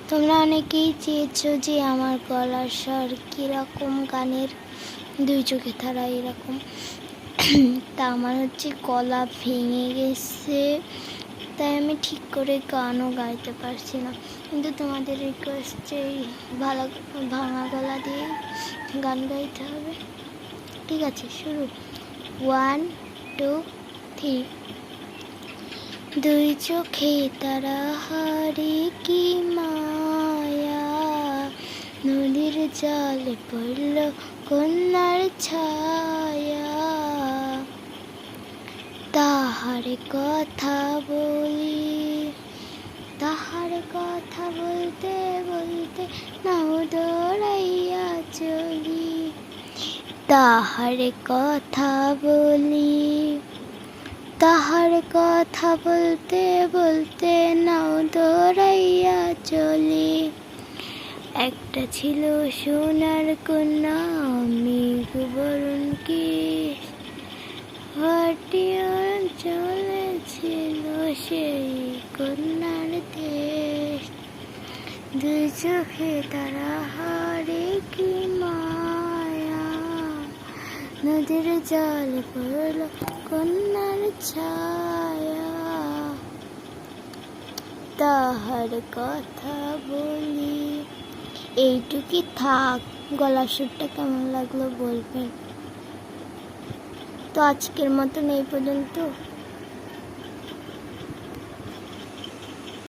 তোমরা অনেকেই চেয়েছো যে আমার গলার স্বর কীরকম, গানের দুই চোখে তারা এরকম। তা আমার গলা ভেঙে গেছে, তাই আমি ঠিক করে গানও গাইতে পারছি না, কিন্তু তোমাদের রিকোয়েস্টে ভালো ভাঙা গলা দিয়ে গান গাইতে হবে। ঠিক আছে, শুরু। 1 2 3। দুই চোখে তারা হারে কি মায়া, নদীর জলে পড়ল কন্যার ছায়া। তাহার কথা বলি, তাহার কথা বলতে বলতে নাও দৌড়াইয়া চলি। তাহার কথা বলি, তাহার কথা বলতে বলতে নাও দৌড়াইয়া চলি। একটা ছিল সোনার কন্যা, মেঘ বরণ কেশ, হাটি অঞ্চলে ছিল সেই কন্যার দেশ। দুই চোখে তারা হারে কি মায়া, নদীর জলে পড়ল কন্যার ছায়া। তাহার কথা বলি। এইটুকুই থাক। গলার সুরটা কেমন লাগলো বলবেন। তো আজকের মতন এই পর্যন্ত।